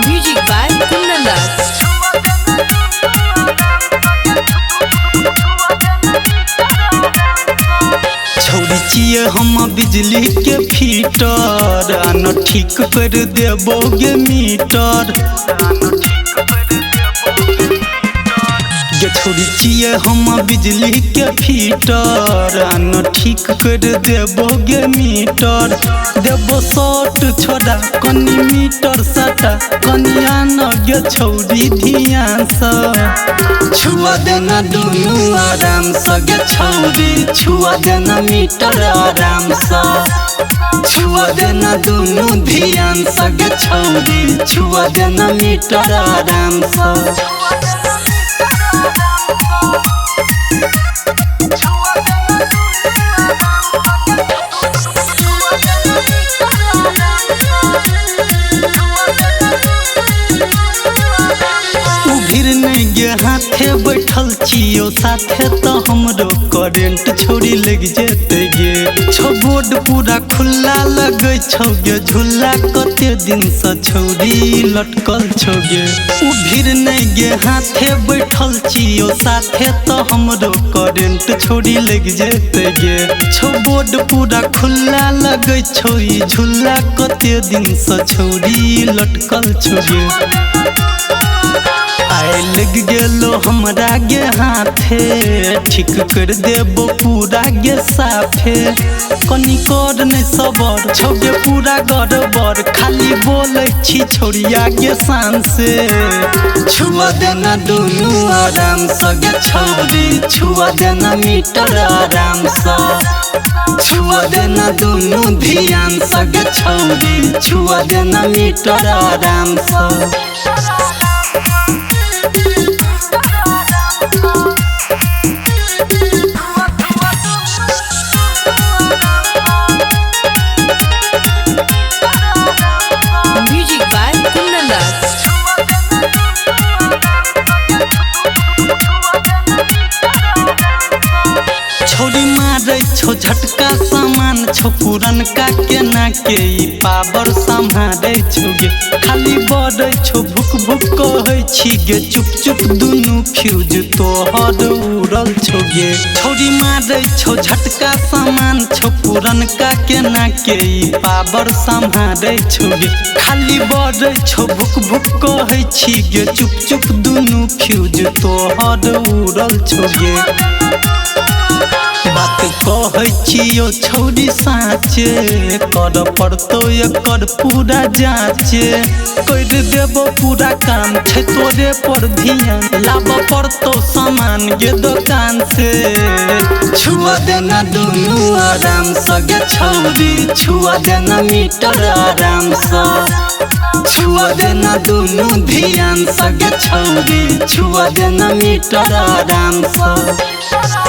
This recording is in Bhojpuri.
Music by Kundan Das। छोड़ी छिए हम बिजली के फीटर आना ठीक कर देबोगे मीटर गे छोड़ी छिए हम बिजली के फीटर आना ठीक कर देबोगे मीटर देबो शॉर्ट छोड़ा कनी मीटर सटा कनिया न गे छौरी धियान से छुआ देना दुनू आराम से गे छौरी छुआ देना मीटर आराम से छुआ देना दुनू धियान से गे छौरी छुआ देना मीटर आराम से। गे हाथे बैठल छियो साथे तो हमरो करेंट छोड़ी लग जेते गे छो बोर्ड पूरा खुला लगे छौ गे झूला कते दिन से छौरी लटकल छौ गे उ भीड़ नहीं गे हाथे बैठल छियो साथे तो हमरो करेंट छोड़ी लग जेते गे छो बोर्ड पूरा खुला लगे छौ ई झूला कते दिन से छौरी लटकल छौ गे आए लग गेलो हमरा गे हाथे ठीक कर देबो पूरा गे साफे कनी कर नहीं सबर छौ गे पूरा गड़बड़ खाली बोले छी छोड़िया गे शान से छुआ देना दुनू आराम से गे छौरी छुआ देना मीटर आराम से छुआ देना दुनू ध्यान से गे छौरी छुआ देना मीटर आराम से। Music by Kundan Das। छोड़ी मारे छो झटका सामान छो पुरनका के ना के ई पावर संभारे छो गे खाली बड़े छो भुक भुक कहै छी गे चुप चुप दुनू फ्यूज तोहर उड़ल छो गे छोड़ी मारे छो झटका सामान छो पुरनका के ना के ई पावर संभारे छो गे खाली बड़े छो भुक भुक कहै छी गे चुप चुप दुनू फ्यूज तोहर उड़ल छो गे बात कहै छियो छौरी साँचे कर पड़तो एकर पूरा जाँचे कर देबो पूरा काम छै तोरे पर ध्यान लाब पड़तो सामान गे दुकान से छुआ देना दुनू आराम से गे छौरी छुआ देना मीटर आराम से छुआ देना दुनू ध्यान से गे छौरी छुआ देना मीटर आराम से।